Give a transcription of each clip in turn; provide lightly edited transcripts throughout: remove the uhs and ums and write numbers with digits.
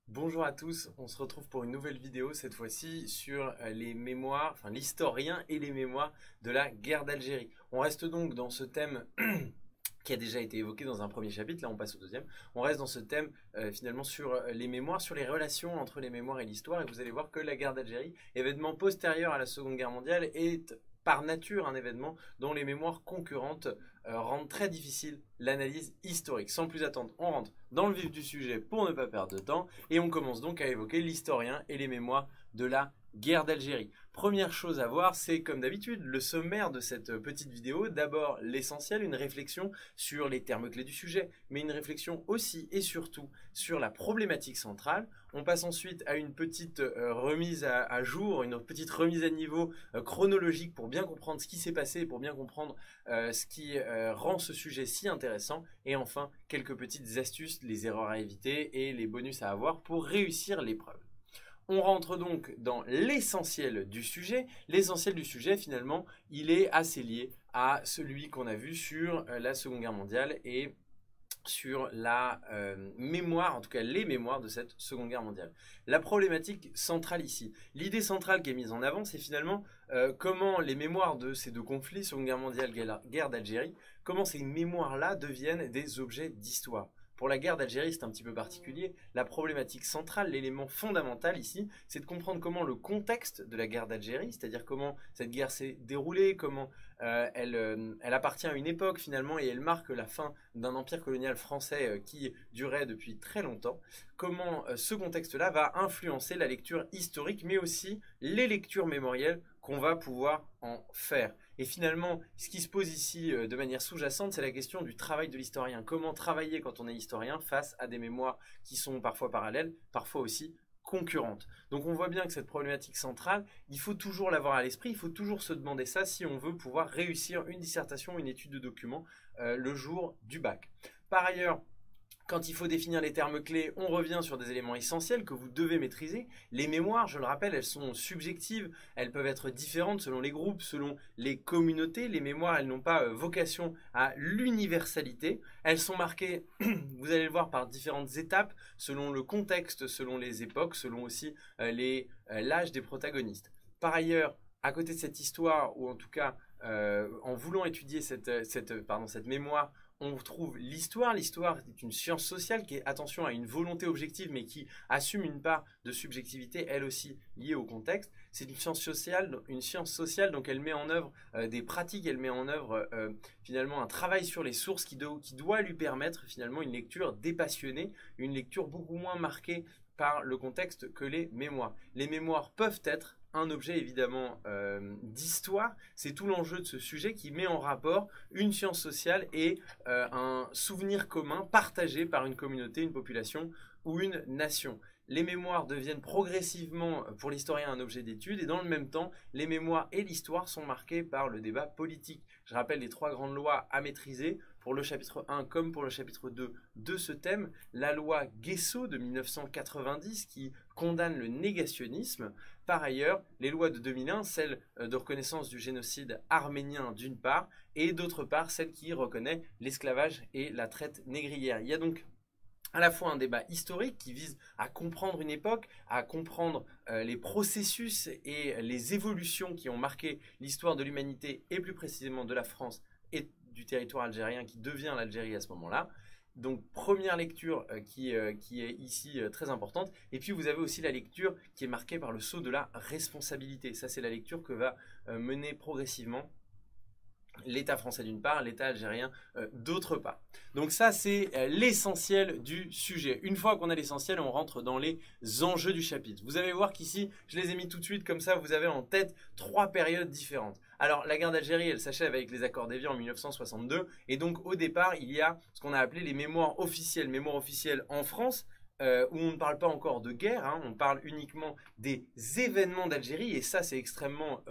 Bonjour à tous, on se retrouve pour une nouvelle vidéo, cette fois-ci sur les mémoires, enfin l'historien et les mémoires de la guerre d'Algérie. On reste donc dans ce thème qui a déjà été évoqué dans un premier chapitre, là on passe au deuxième. On reste dans ce thème finalement sur les mémoires, sur les relations entre les mémoires et l'histoire, et vous allez voir que la guerre d'Algérie, événement postérieur à la Seconde Guerre mondiale, est par nature un événement dont les mémoires concurrentes rendent très difficile l'analyse historique. Sans plus attendre, on rentre dans le vif du sujet pour ne pas perdre de temps, et on commence donc à évoquer l'historien et les mémoires de la guerre d'Algérie. Première chose à voir, c'est comme d'habitude le sommaire de cette petite vidéo. D'abord l'essentiel, une réflexion sur les termes clés du sujet, mais une réflexion aussi et surtout sur la problématique centrale. On passe ensuite à une petite remise à jour, une petite remise à niveau chronologique pour bien comprendre ce qui s'est passé, pour bien comprendre ce qui rend ce sujet si intéressant. Et enfin, quelques petites astuces, les erreurs à éviter et les bonus à avoir pour réussir l'épreuve. On rentre donc dans l'essentiel du sujet. L'essentiel du sujet, finalement, il est assez lié à celui qu'on a vu sur la Seconde Guerre mondiale et sur la mémoire, en tout cas les mémoires de cette Seconde Guerre mondiale. La problématique centrale ici, l'idée centrale qui est mise en avant, c'est finalement comment les mémoires de ces deux conflits, Seconde Guerre mondiale, guerre d'Algérie, comment ces mémoires-là deviennent des objets d'histoire. Pour la guerre d'Algérie, c'est un petit peu particulier. La problématique centrale, l'élément fondamental ici, c'est de comprendre comment le contexte de la guerre d'Algérie, c'est-à-dire comment cette guerre s'est déroulée, comment elle appartient à une époque finalement et elle marque la fin d'un empire colonial français qui durait depuis très longtemps, comment ce contexte-là va influencer la lecture historique, mais aussi les lectures mémorielles qu'on va pouvoir en faire. Et finalement, ce qui se pose ici de manière sous-jacente, c'est la question du travail de l'historien. Comment travailler quand on est historien face à des mémoires qui sont parfois parallèles, parfois aussi concurrentes. Donc on voit bien que cette problématique centrale, il faut toujours l'avoir à l'esprit, il faut toujours se demander ça si on veut pouvoir réussir une dissertation, une étude de document le jour du bac. Par ailleurs, quand il faut définir les termes clés, on revient sur des éléments essentiels que vous devez maîtriser. Les mémoires, je le rappelle, elles sont subjectives, elles peuvent être différentes selon les groupes, selon les communautés. Les mémoires, elles n'ont pas vocation à l'universalité. Elles sont marquées, vous allez le voir, par différentes étapes, selon le contexte, selon les époques, selon aussi l'âge des protagonistes. Par ailleurs, à côté de cette histoire, ou en tout cas en voulant étudier cette mémoire, on trouve l'histoire. L'histoire est une science sociale qui est, attention, à une volonté objective, mais qui assume une part de subjectivité, elle aussi liée au contexte. C'est une science sociale, donc elle met en œuvre des pratiques, elle met en œuvre finalement un travail sur les sources qui doit lui permettre finalement une lecture dépassionnée, une lecture beaucoup moins marquée par le contexte que les mémoires. Les mémoires peuvent être un objet évidemment d'histoire, c'est tout l'enjeu de ce sujet qui met en rapport une science sociale et un souvenir commun partagé par une communauté, une population ou une nation. Les mémoires deviennent progressivement pour l'historien un objet d'étude et dans le même temps, les mémoires et l'histoire sont marquées par le débat politique. Je rappelle les trois grandes lois à maîtriser pour le chapitre 1 comme pour le chapitre 2 de ce thème. La loi Guesso de 1990 qui condamne le négationnisme. Par ailleurs, les lois de 2001, celle de reconnaissance du génocide arménien d'une part, et d'autre part, celle qui reconnaît l'esclavage et la traite négrière. Il y a donc à la fois un débat historique qui vise à comprendre une époque, à comprendre les processus et les évolutions qui ont marqué l'histoire de l'humanité et plus précisément de la France et du territoire algérien qui devient l'Algérie à ce moment-là. Donc première lecture qui est ici très importante. Et puis vous avez aussi la lecture qui est marquée par le sceau de la responsabilité. Ça c'est la lecture que va mener progressivement l'État français d'une part, l'État algérien d'autre part. Donc ça, c'est l'essentiel du sujet. Une fois qu'on a l'essentiel, on rentre dans les enjeux du chapitre. Vous allez voir qu'ici, je les ai mis tout de suite, comme ça, vous avez en tête trois périodes différentes. Alors, la guerre d'Algérie, elle s'achève avec les accords d'Évian en 1962. Et donc, au départ, il y a ce qu'on a appelé les mémoires officielles. Mémoires officielles en France, où on ne parle pas encore de guerre, hein, on parle uniquement des événements d'Algérie, et ça c'est extrêmement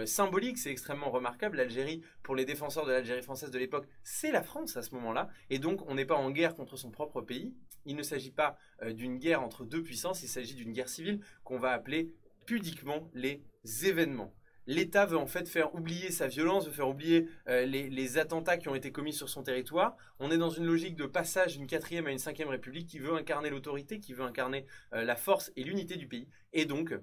symbolique, c'est extrêmement remarquable. L'Algérie, pour les défenseurs de l'Algérie française de l'époque, c'est la France à ce moment-là, et donc on n'est pas en guerre contre son propre pays. Il ne s'agit pas d'une guerre entre deux puissances, il s'agit d'une guerre civile qu'on va appeler pudiquement les événements. l'État veut en fait faire oublier sa violence, veut faire oublier les attentats qui ont été commis sur son territoire. On est dans une logique de passage d'une 4e à une 5e république qui veut incarner l'autorité, qui veut incarner la force et l'unité du pays. Et donc,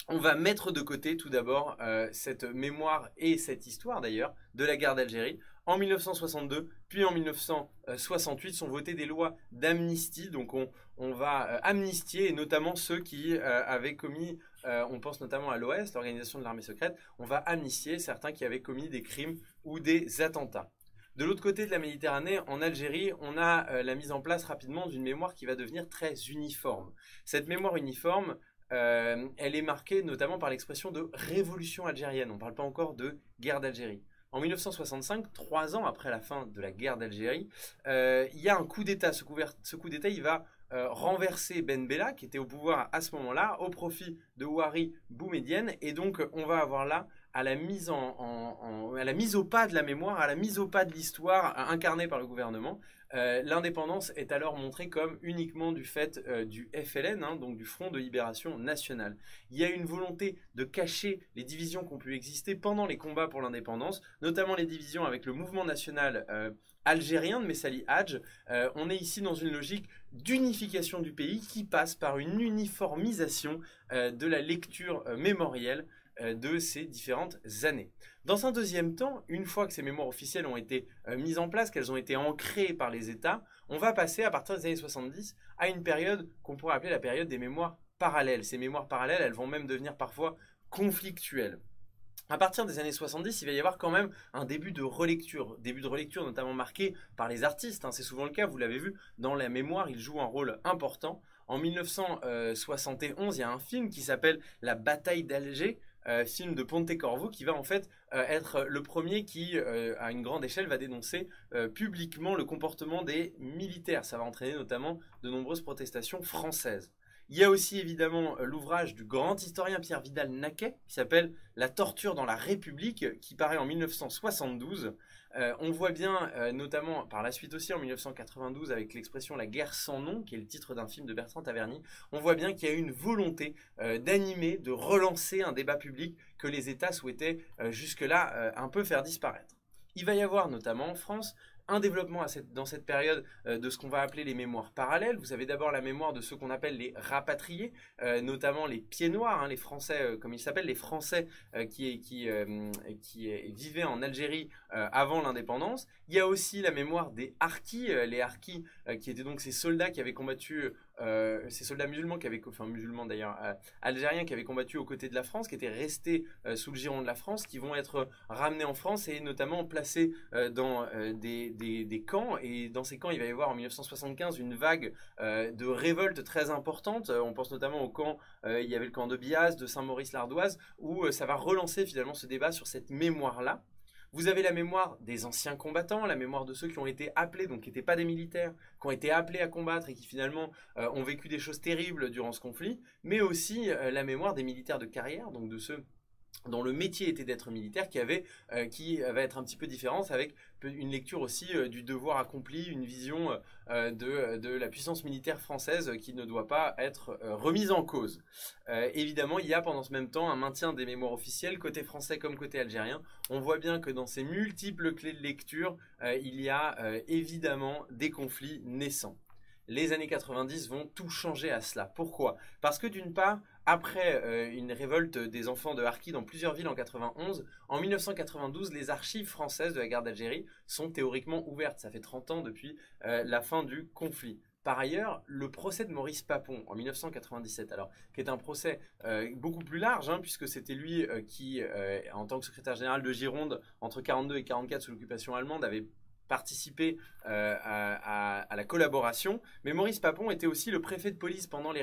on va mettre de côté tout d'abord cette mémoire et cette histoire d'ailleurs de la guerre d'Algérie. En 1962, puis en 1968 sont votées des lois d'amnistie. Donc on va amnistier, et notamment ceux qui avaient commis, on pense notamment à l'OS, l'organisation de l'armée secrète, on va amnistier certains qui avaient commis des crimes ou des attentats. De l'autre côté de la Méditerranée, en Algérie, on a la mise en place rapidement d'une mémoire qui va devenir très uniforme. Cette mémoire uniforme, elle est marquée notamment par l'expression de révolution algérienne. On ne parle pas encore de guerre d'Algérie. En 1965, 3 ans après la fin de la guerre d'Algérie, il y a un coup d'État. Ce coup d'État, il va renverser Ben Bella, qui était au pouvoir à ce moment-là, au profit de Houari Boumedienne. Et donc, on va avoir là, à la mise au pas de la mémoire, à la mise au pas de l'histoire incarnée par le gouvernement, l'indépendance est alors montrée comme uniquement du fait du FLN, hein, donc du Front de Libération Nationale. Il y a une volonté de cacher les divisions qui ont pu exister pendant les combats pour l'indépendance, notamment les divisions avec le mouvement national algérien de Messali Hadj. On est ici dans une logique d'unification du pays qui passe par une uniformisation de la lecture mémorielle de ces différentes années. Dans un deuxième temps, une fois que ces mémoires officielles ont été mises en place, qu'elles ont été ancrées par les États, on va passer à partir des années 70 à une période qu'on pourrait appeler la période des mémoires parallèles. Ces mémoires parallèles, elles vont même devenir parfois conflictuelles. À partir des années 70, il va y avoir quand même un début de relecture notamment marqué par les artistes, hein. C'est souvent le cas, vous l'avez vu, dans la mémoire, ils jouent un rôle important. En 1971, il y a un film qui s'appelle La bataille d'Alger, film de Pontecorvo, qui va en fait être le premier qui, à une grande échelle, va dénoncer publiquement le comportement des militaires. Ça va entraîner notamment de nombreuses protestations françaises. Il y a aussi évidemment l'ouvrage du grand historien Pierre Vidal-Naquet qui s'appelle La torture dans la République, qui paraît en 1972. On voit bien, notamment par la suite aussi en 1992 avec l'expression La guerre sans nom, qui est le titre d'un film de Bertrand Taverny, on voit bien qu'il y a une volonté d'animer, de relancer un débat public que les États souhaitaient jusque-là un peu faire disparaître. Il va y avoir notamment en France un développement dans cette période de ce qu'on va appeler les mémoires parallèles. Vous avez d'abord la mémoire de ceux qu'on appelle les rapatriés, notamment les pieds noirs, hein, les Français, comme ils s'appellent, les Français qui vivaient en Algérie avant l'indépendance. Il y a aussi la mémoire des harkis, les harkis qui étaient donc ces soldats qui avaient combattu, ces soldats musulmans, musulmans d'ailleurs, algériens qui avaient combattu aux côtés de la France, qui étaient restés sous le giron de la France, qui vont être ramenés en France et notamment placés dans des camps. Et dans ces camps, il va y avoir en 1975 une vague de révolte très importante. On pense notamment au camp, il y avait le camp de Bias, de Saint-Maurice-l'Ardoise, où ça va relancer finalement ce débat sur cette mémoire-là. Vous avez la mémoire des anciens combattants, la mémoire de ceux qui ont été appelés, donc qui n'étaient pas des militaires, qui ont été appelés à combattre et qui finalement ont vécu des choses terribles durant ce conflit, mais aussi la mémoire des militaires de carrière, donc de ceux dont le métier était d'être militaire, qui va être un petit peu différente, avec une lecture aussi du devoir accompli, une vision de la puissance militaire française qui ne doit pas être remise en cause. Évidemment, il y a pendant ce même temps un maintien des mémoires officielles, côté français comme côté algérien. On voit bien que dans ces multiples clés de lecture, il y a évidemment des conflits naissants. Les années 90 vont tout changer à cela. Pourquoi? Parce que d'une part, après une révolte des enfants de harkis dans plusieurs villes en 91, en 1992, les archives françaises de la guerre d'Algérie sont théoriquement ouvertes. Ça fait 30 ans depuis la fin du conflit. Par ailleurs, le procès de Maurice Papon en 1997, alors, qui est un procès beaucoup plus large, hein, puisque c'était lui qui, en tant que secrétaire général de Gironde, entre 1942 et 1944 sous l'occupation allemande, avait participé à la collaboration, mais Maurice Papon était aussi le préfet de police pendant les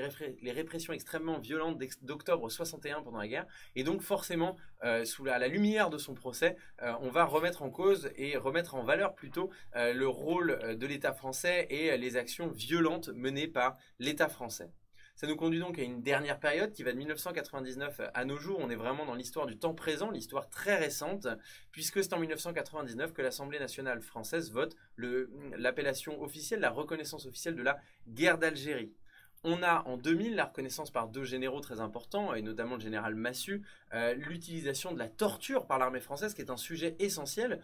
répressions extrêmement violentes d'octobre 61 pendant la guerre, et donc forcément, à la lumière de son procès, on va remettre en cause et remettre en valeur plutôt le rôle de l'État français et les actions violentes menées par l'État français. Ça nous conduit donc à une dernière période qui va de 1999 à nos jours. On est vraiment dans l'histoire du temps présent, l'histoire très récente, puisque c'est en 1999 que l'Assemblée nationale française vote l'appellation officielle, la reconnaissance officielle de la guerre d'Algérie. On a en 2000 la reconnaissance par 2 généraux très importants, et notamment le général Massu, l'utilisation de la torture par l'armée française, qui est un sujet essentiel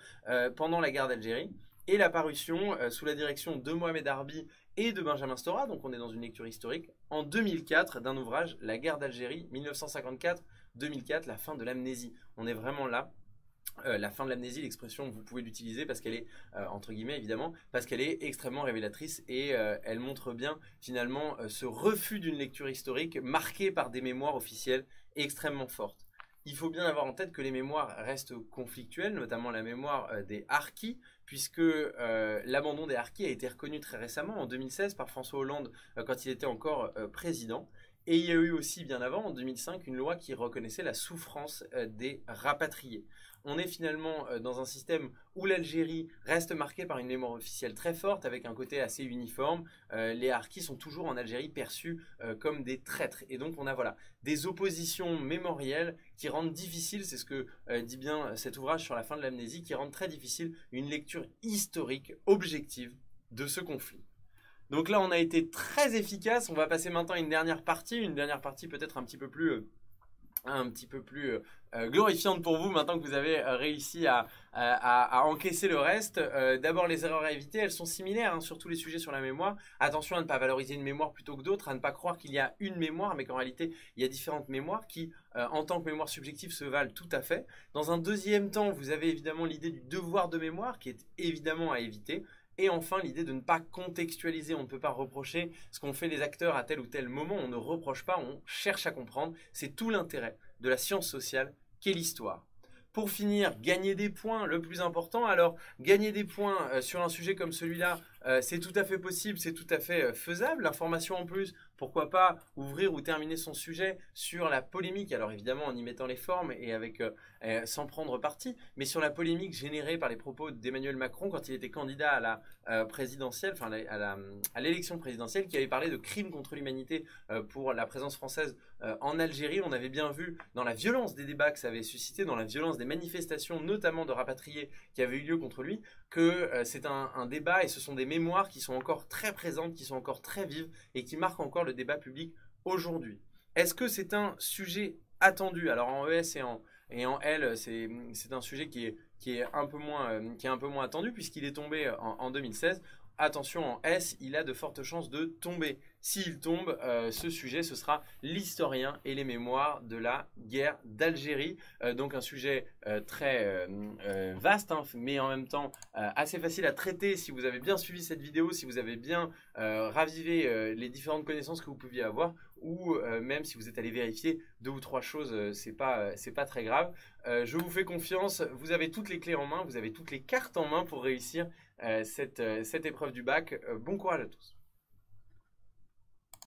pendant la guerre d'Algérie, et la parution sous la direction de Mohamed Harbi et de Benjamin Stora, donc on est dans une lecture historique, en 2004 d'un ouvrage, La guerre d'Algérie, 1954-2004, la fin de l'amnésie. On est vraiment là. La fin de l'amnésie, l'expression, vous pouvez l'utiliser parce qu'elle est, entre guillemets évidemment, parce qu'elle est extrêmement révélatrice et elle montre bien finalement ce refus d'une lecture historique marquée par des mémoires officielles extrêmement fortes. Il faut bien avoir en tête que les mémoires restent conflictuelles, notamment la mémoire des harkis, puisque l'abandon des harkis a été reconnu très récemment, en 2016, par François Hollande quand il était encore président. Et il y a eu aussi bien avant, en 2005, une loi qui reconnaissait la souffrance des rapatriés. On est finalement dans un système où l'Algérie reste marquée par une mémoire officielle très forte, avec un côté assez uniforme. Les harkis sont toujours en Algérie perçus comme des traîtres. Et donc on a voilà, des oppositions mémorielles qui rendent difficile, c'est ce que dit bien cet ouvrage sur la fin de l'amnésie, qui rendent très difficile une lecture historique, objective de ce conflit. Donc là, on a été très efficace. On va passer maintenant à une dernière partie peut-être un petit peu plus glorifiante pour vous maintenant que vous avez réussi à encaisser le reste. D'abord, les erreurs à éviter, elles sont similaires hein, sur tous les sujets sur la mémoire. Attention à ne pas valoriser une mémoire plutôt que d'autres, à ne pas croire qu'il y a une mémoire, mais qu'en réalité, il y a différentes mémoires qui, en tant que mémoire subjective, se valent tout à fait. Dans un deuxième temps, vous avez évidemment l'idée du devoir de mémoire qui est évidemment à éviter. Et enfin, l'idée de ne pas contextualiser. On ne peut pas reprocher ce qu'ont fait les acteurs à tel ou tel moment. On ne reproche pas, on cherche à comprendre. C'est tout l'intérêt de la science sociale qu'est l'histoire. Pour finir, gagner des points, le plus important. Alors, gagner des points sur un sujet comme celui-là, c'est tout à fait possible, c'est tout à fait faisable. L'information en plus, pourquoi pas ouvrir ou terminer son sujet sur la polémique. Alors évidemment en y mettant les formes et avec sans prendre parti, mais sur la polémique générée par les propos d'Emmanuel Macron quand il était candidat à la présidentielle, enfin à l'élection présidentielle, qui avait parlé de crimes contre l'humanité pour la présence française en Algérie. On avait bien vu dans la violence des débats que ça avait suscité, dans la violence des manifestations, notamment de rapatriés qui avaient eu lieu contre lui, que c'est un débat et ce sont des mémoires qui sont encore très présentes, qui sont encore très vives et qui marquent encore le débat public aujourd'hui. Est-ce que c'est un sujet attendu? Alors en ES et en L, c'est un sujet qui est un peu moins attendu puisqu'il est tombé en 2016. Attention, en S, il a de fortes chances de tomber. S'il tombe, ce sujet, ce sera l'historien et les mémoires de la guerre d'Algérie. Donc un sujet très vaste, hein, mais en même temps assez facile à traiter si vous avez bien suivi cette vidéo, si vous avez bien ravivé les différentes connaissances que vous pouviez avoir, ou même si vous êtes allé vérifier 2 ou 3 choses, c'est pas très grave. Je vous fais confiance, vous avez toutes les clés en main, vous avez toutes les cartes en main pour réussir cette épreuve du bac. Bon courage à tous.